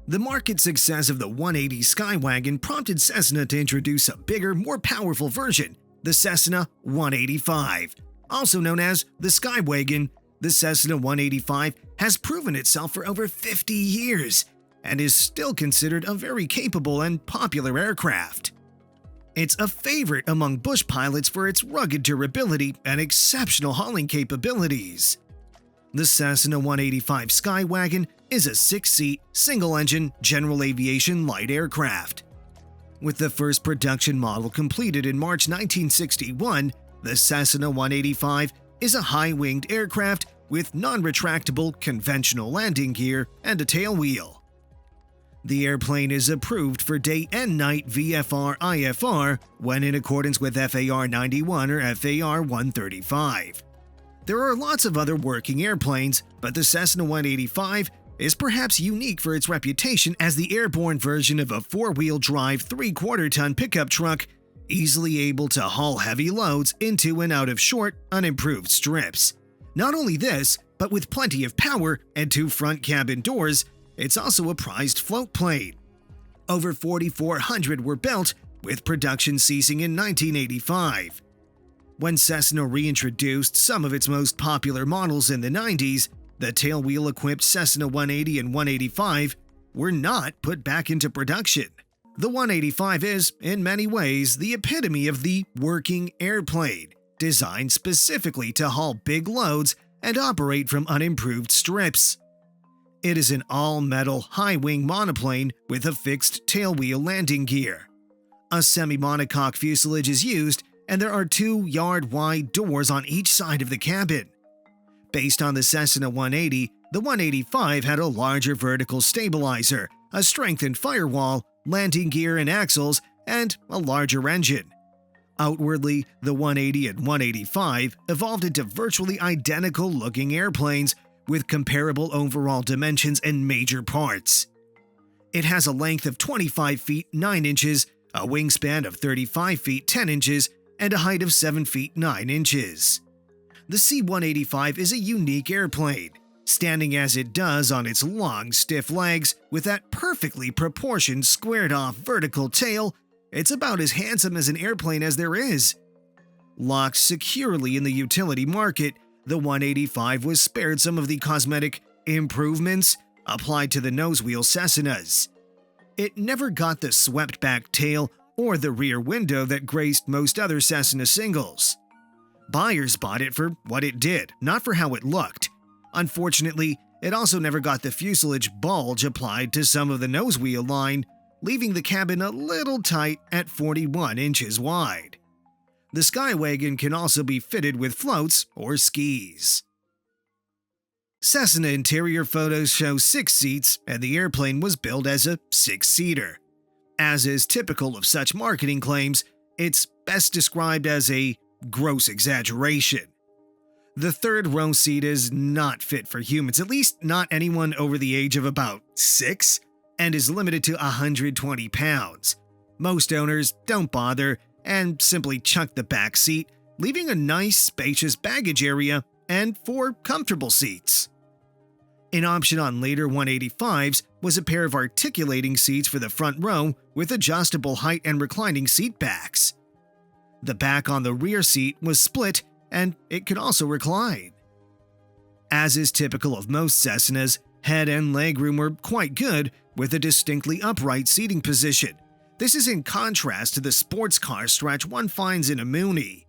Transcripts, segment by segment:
The market success of the 180 Skywagon prompted Cessna to introduce a bigger, more powerful version, the Cessna 185. Also known as the Skywagon, the Cessna 185 has proven itself for over 50 years and is still considered a very capable and popular aircraft. It's a favorite among bush pilots for its rugged durability and exceptional hauling capabilities. The Cessna 185 Skywagon is a 6-seat, single-engine general aviation light aircraft. With the first production model completed in March 1961, the Cessna 185 is a high-winged aircraft with non-retractable conventional landing gear and a tailwheel. The airplane is approved for day and night VFR/IFR when in accordance with FAR 91 or FAR 135. There are lots of other working airplanes, but the Cessna 185 is perhaps unique for its reputation as the airborne version of a four-wheel drive 3/4-ton pickup truck, easily able to haul heavy loads into and out of short, unimproved strips. Not only this, but with plenty of power and 2 front cabin doors, it's also a prized float plane. Over 4,400 were built, with production ceasing in 1985. When Cessna reintroduced some of its most popular models in the 90s, the tailwheel-equipped Cessna 180 and 185 were not put back into production. The 185 is, in many ways, the epitome of the working airplane, designed specifically to haul big loads and operate from unimproved strips. It is an all-metal high-wing monoplane with a fixed tailwheel landing gear. A semi-monocoque fuselage is used, and there are 2-yard-wide doors on each side of the cabin. Based on the Cessna 180, the 185 had a larger vertical stabilizer, a strengthened firewall, landing gear and axles, and a larger engine. Outwardly, the 180 and 185 evolved into virtually identical-looking airplanes with comparable overall dimensions and major parts. It has a length of 25 feet 9 inches, a wingspan of 35 feet 10 inches, and a height of 7 feet 9 inches. The C-185 is a unique airplane, standing as it does on its long, stiff legs with that perfectly proportioned, squared-off vertical tail. It's about as handsome as an airplane as there is. Locked securely in the utility market, the 185 was spared some of the cosmetic improvements applied to the nosewheel Cessnas. It never got the swept-back tail or the rear window that graced most other Cessna singles. Buyers bought it for what it did, not for how it looked. Unfortunately, it also never got the fuselage bulge applied to some of the nosewheel line, leaving the cabin a little tight at 41 inches wide. The Skywagon can also be fitted with floats or skis. Cessna interior photos show 6 seats, and the airplane was billed as a 6-seater. As is typical of such marketing claims, it's best described as a gross exaggeration. The third row seat is not fit for humans, at least not anyone over the age of about 6, and is limited to 120 pounds. Most owners don't bother and simply chuck the back seat, leaving a nice, spacious baggage area and 4 comfortable seats. An option on later 185s was a pair of articulating seats for the front row with adjustable height and reclining seat backs. The back on the rear seat was split, and it could also recline. As is typical of most Cessnas, head and legroom were quite good with a distinctly upright seating position. This is in contrast to the sports car stretch one finds in a Mooney.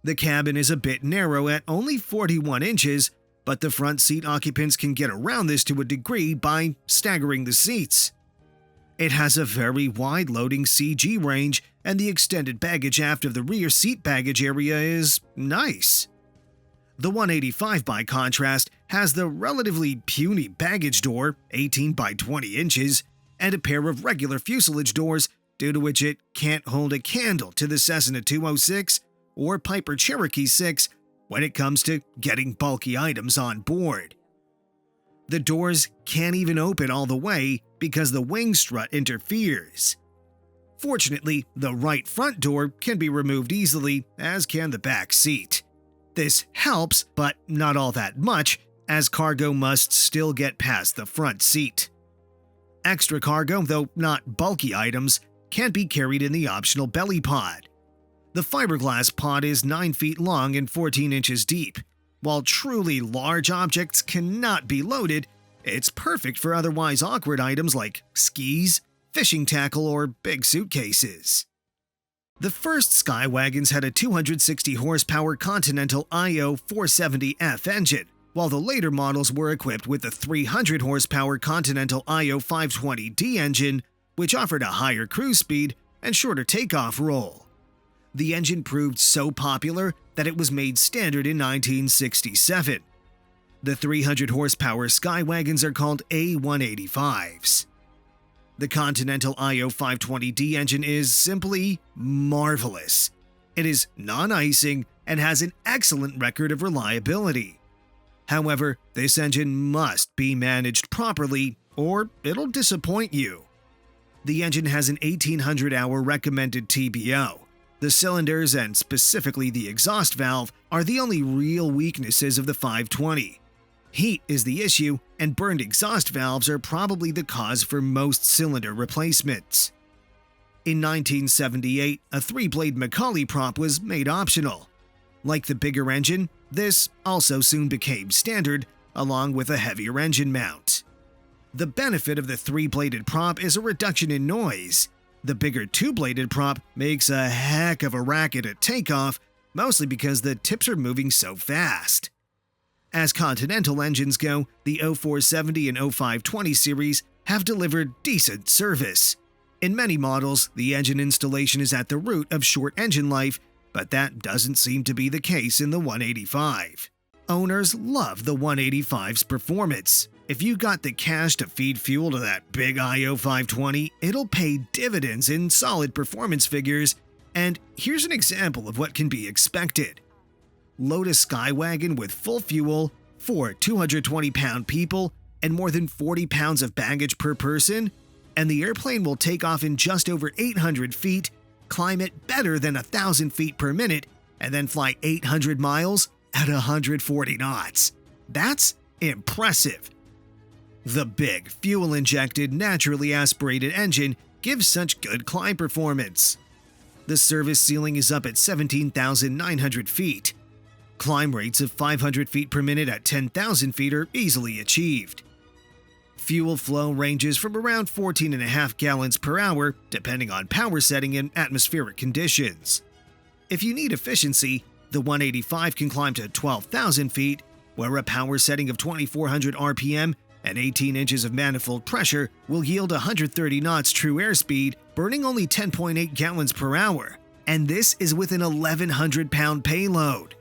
The cabin is a bit narrow at only 41 inches, but the front seat occupants can get around this to a degree by staggering the seats. It has a very wide loading CG range, and the extended baggage aft of the rear seat baggage area is nice. The 185, by contrast, has the relatively puny baggage door, 18 by 20 inches, and a pair of regular fuselage doors, due to which it can't hold a candle to the Cessna 206 or Piper Cherokee 6 when it comes to getting bulky items on board. The doors can't even open all the way because the wing strut interferes. Fortunately, the right front door can be removed easily, as can the back seat. This helps, but not all that much, as cargo must still get past the front seat. Extra cargo, though not bulky items, can be carried in the optional belly pod. The fiberglass pod is 9 feet long and 14 inches deep. While truly large objects cannot be loaded, it's perfect for otherwise awkward items like skis, fishing tackle, or big suitcases. The first Skywagons had a 260 horsepower Continental IO 470F engine, while the later models were equipped with the 300 horsepower Continental IO 520D engine, which offered a higher cruise speed and shorter takeoff roll. The engine proved so popular that it was made standard in 1967. The 300 horsepower Skywagons are called A185s. The Continental IO 520D engine is simply marvelous. It is non-icing and has an excellent record of reliability. However, this engine must be managed properly or it'll disappoint you. The engine has an 1800-hour recommended TBO. The cylinders, and specifically the exhaust valve, are the only real weaknesses of the 520. Heat is the issue, and burned exhaust valves are probably the cause for most cylinder replacements. In 1978, a 3-blade Macaulay prop was made optional. Like the bigger engine, this also soon became standard, along with a heavier engine mount. The benefit of the 3-bladed prop is a reduction in noise. The bigger 2-bladed prop makes a heck of a racket at takeoff, mostly because the tips are moving so fast. As Continental engines go, the 0470 and 0520 series have delivered decent service. In many models, the engine installation is at the root of short engine life, but that doesn't seem to be the case in the 185. Owners love the 185's performance. If you got the cash to feed fuel to that big IO 520, it'll pay dividends in solid performance figures, and here's an example of what can be expected. Load a Skywagon with full fuel, 4 220-pound people, and more than 40 pounds of baggage per person, and the airplane will take off in just over 800 feet, climb it better than 1,000 feet per minute, and then fly 800 miles at 140 knots. That's impressive. The big, fuel-injected, naturally aspirated engine gives such good climb performance. The service ceiling is up at 17,900 feet. Climb rates of 500 feet per minute at 10,000 feet are easily achieved. Fuel flow ranges from around 14.5 gallons per hour, depending on power setting and atmospheric conditions. If you need efficiency, the 185 can climb to 12,000 feet, where a power setting of 2,400 RPM and 18 inches of manifold pressure will yield 130 knots true airspeed, burning only 10.8 gallons per hour, and this is with an 1,100-pound payload.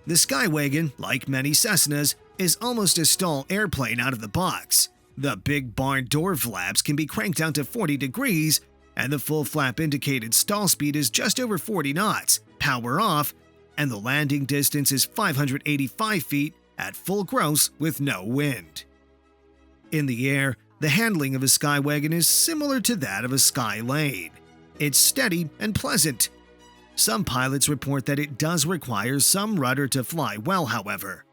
The Skywagon, like many Cessnas, is almost a stall airplane out of the box. The big barn door flaps can be cranked down to 40 degrees, and the full flap indicated stall speed is just over 40 knots, power off, and the landing distance is 585 feet at full gross with no wind. In the air, the handling of a Skywagon is similar to that of a Skylane. It's steady and pleasant. Some pilots report that it does require some rudder to fly well, however.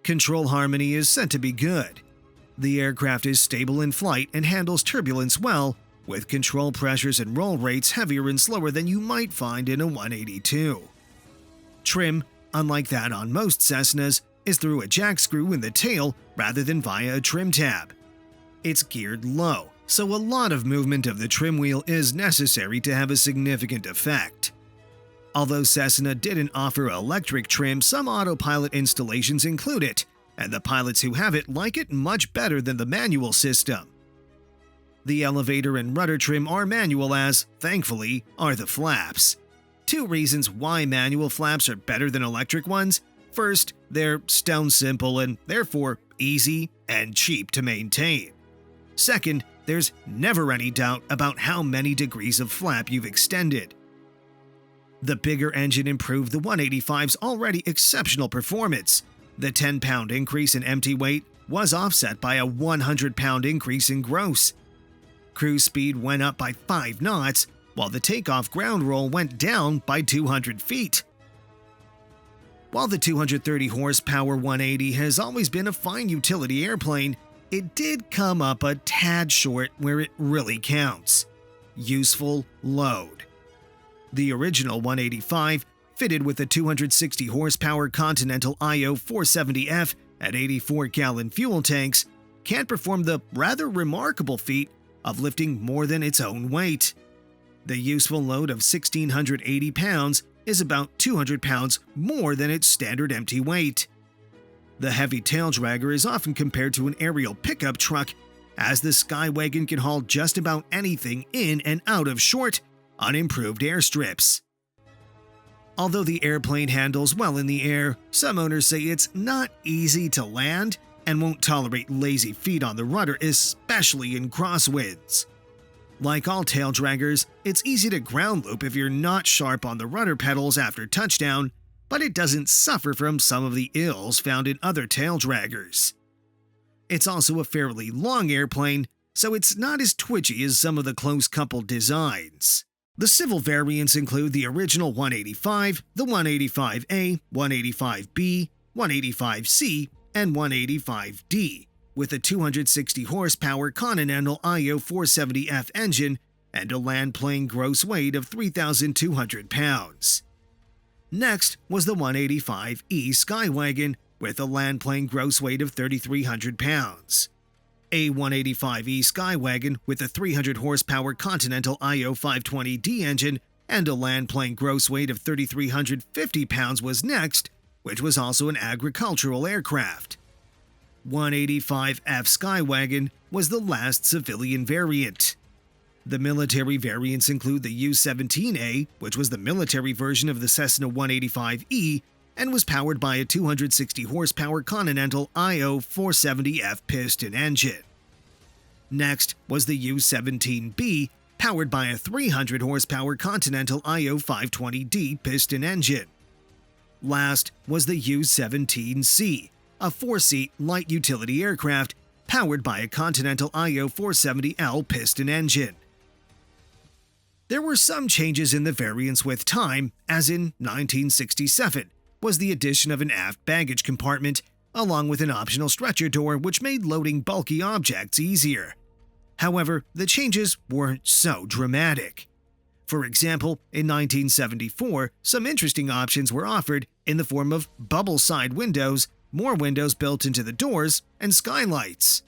Control harmony is said to be good. The aircraft is stable in flight and handles turbulence well, with control pressures and roll rates heavier and slower than you might find in a 182. Trim, unlike that on most Cessnas, is through a jack screw in the tail rather than via a trim tab. It's geared low, so a lot of movement of the trim wheel is necessary to have a significant effect. Although Cessna didn't offer electric trim, some autopilot installations include it, and the pilots who have it like it much better than the manual system. The elevator and rudder trim are manual as, thankfully, are the flaps. 2 reasons why manual flaps are better than electric ones. First, they're stone simple and therefore easy and cheap to maintain. Second, there's never any doubt about how many degrees of flap you've extended. The bigger engine improved the 185's already exceptional performance. The 10-pound increase in empty weight was offset by a 100-pound increase in gross. Cruise speed went up by 5 knots, while the takeoff ground roll went down by 200 feet. While the 230 horsepower 180 has always been a fine utility airplane, it did come up a tad short where it really counts: useful load. The original 185, fitted with a 260 horsepower Continental IO 470F at 84-gallon fuel tanks, can't perform the rather remarkable feat of lifting more than its own weight. The useful load of 1,680 pounds is about 200 pounds more than its standard empty weight. The heavy taildragger is often compared to an aerial pickup truck, as the Skywagon can haul just about anything in and out of short, unimproved airstrips. Although the airplane handles well in the air, some owners say it's not easy to land and won't tolerate lazy feet on the rudder, especially in crosswinds. Like all taildraggers, it's easy to ground loop if you're not sharp on the rudder pedals after touchdown, but it doesn't suffer from some of the ills found in other taildraggers. It's also a fairly long airplane, so it's not as twitchy as some of the close-coupled designs. The civil variants include the original 185, the 185A, 185B, 185C, and 185D, with a 260 horsepower Continental IO 470F engine and a land-plane gross weight of 3,200 pounds. Next was the 185E Skywagon with a land-plane gross weight of 3,300 pounds. A 185E Skywagon with a 300 horsepower Continental IO 520D engine and a land-plane gross weight of 3,350 pounds was next, which was also an agricultural aircraft. 185F Skywagon was the last civilian variant. The military variants include the U-17A, which was the military version of the Cessna 185E and was powered by a 260 horsepower Continental IO 470F piston engine. Next was the U-17B, powered by a 300 horsepower Continental IO 520D piston engine. Last was the U-17C, a 4-seat light utility aircraft powered by a Continental IO 470L piston engine. There were some changes in the variants with time, as in 1967 was the addition of an aft baggage compartment, along with an optional stretcher door which made loading bulky objects easier. However, the changes weren't so dramatic. For example, in 1974, some interesting options were offered in the form of bubble side windows, more windows built into the doors, and skylights.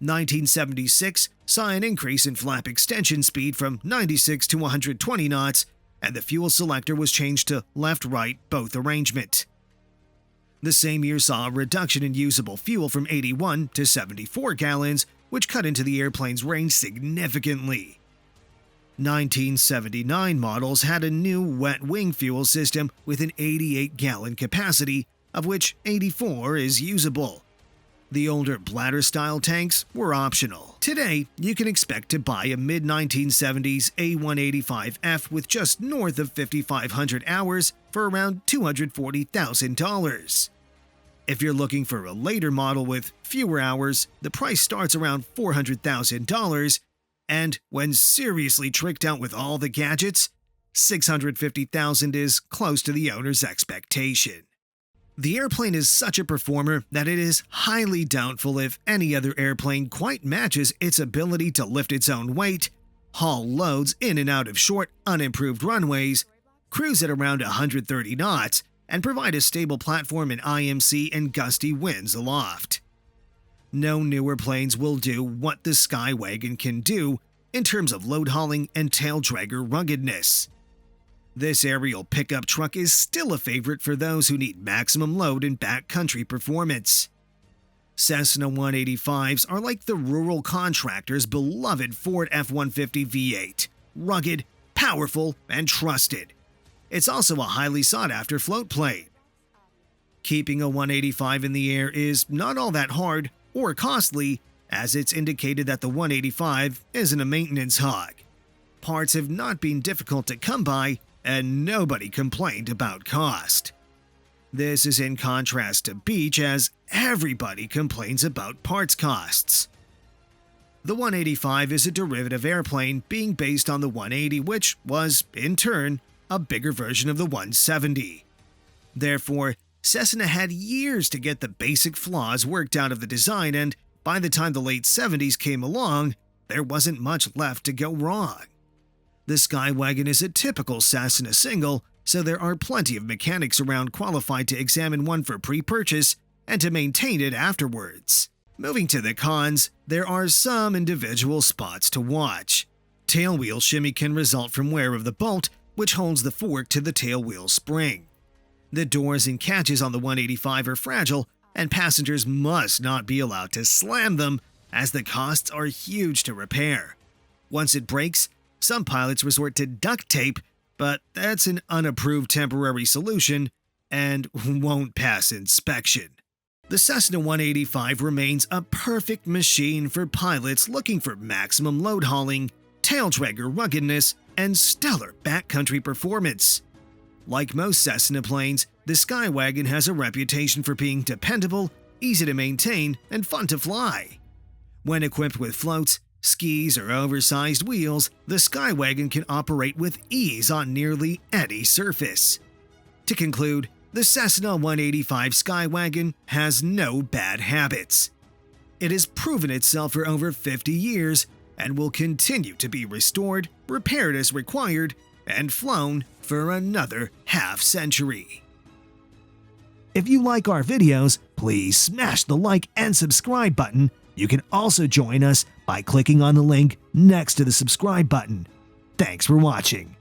1976 saw an increase in flap extension speed from 96 to 120 knots, and the fuel selector was changed to left-right both arrangement. The same year saw a reduction in usable fuel from 81 to 74 gallons, which cut into the airplane's range significantly. 1979 models had a new wet wing fuel system with an 88-gallon capacity, of which 84 is usable. The older bladder-style tanks were optional. Today, you can expect to buy a mid-1970s A185F with just north of 5,500 hours for around $240,000. If you're looking for a later model with fewer hours, the price starts around $400,000, and when seriously tricked out with all the gadgets, $650,000 is close to the owner's expectation. The airplane is such a performer that it is highly doubtful if any other airplane quite matches its ability to lift its own weight, haul loads in and out of short, unimproved runways, cruise at around 130 knots, and provide a stable platform in IMC and gusty winds aloft. No newer planes will do what the Skywagon can do in terms of load hauling and taildragger ruggedness. This aerial pickup truck is still a favorite for those who need maximum load and backcountry performance. Cessna 185s are like the rural contractor's beloved Ford F-150 V8, rugged, powerful, and trusted. It's also a highly sought-after float plane. Keeping a 185 in the air is not all that hard or costly, as it's indicated that the 185 isn't a maintenance hog. Parts have not been difficult to come by, and nobody complained about cost. This is in contrast to beach, as everybody complains about parts costs. The 185 is a derivative airplane being based on the 180, which was, in turn, a bigger version of the 170. Therefore, Cessna had years to get the basic flaws worked out of the design, and by the time the late 70s came along, there wasn't much left to go wrong. The Skywagon is a typical Cessna single, so there are plenty of mechanics around qualified to examine one for pre-purchase and to maintain it afterwards. Moving to the cons, there are some individual spots to watch. Tailwheel shimmy can result from wear of the bolt, which holds the fork to the tailwheel spring. The doors and catches on the 185 are fragile, and passengers must not be allowed to slam them, as the costs are huge to repair. Once it breaks, some pilots resort to duct tape, but that's an unapproved temporary solution and won't pass inspection. The Cessna 185 remains a perfect machine for pilots looking for maximum load hauling, taildragger ruggedness, and stellar backcountry performance. Like most Cessna planes, the Skywagon has a reputation for being dependable, easy to maintain, and fun to fly. When equipped with floats, skis, or oversized wheels, the Skywagon can operate with ease on nearly any surface. To conclude, the Cessna 185 Skywagon has no bad habits. It has proven itself for over 50 years and will continue to be restored, repaired as required, and flown for another half-century. If you like our videos, please smash the like and subscribe button. You can also join us by clicking on the link next to the subscribe button. Thanks for watching.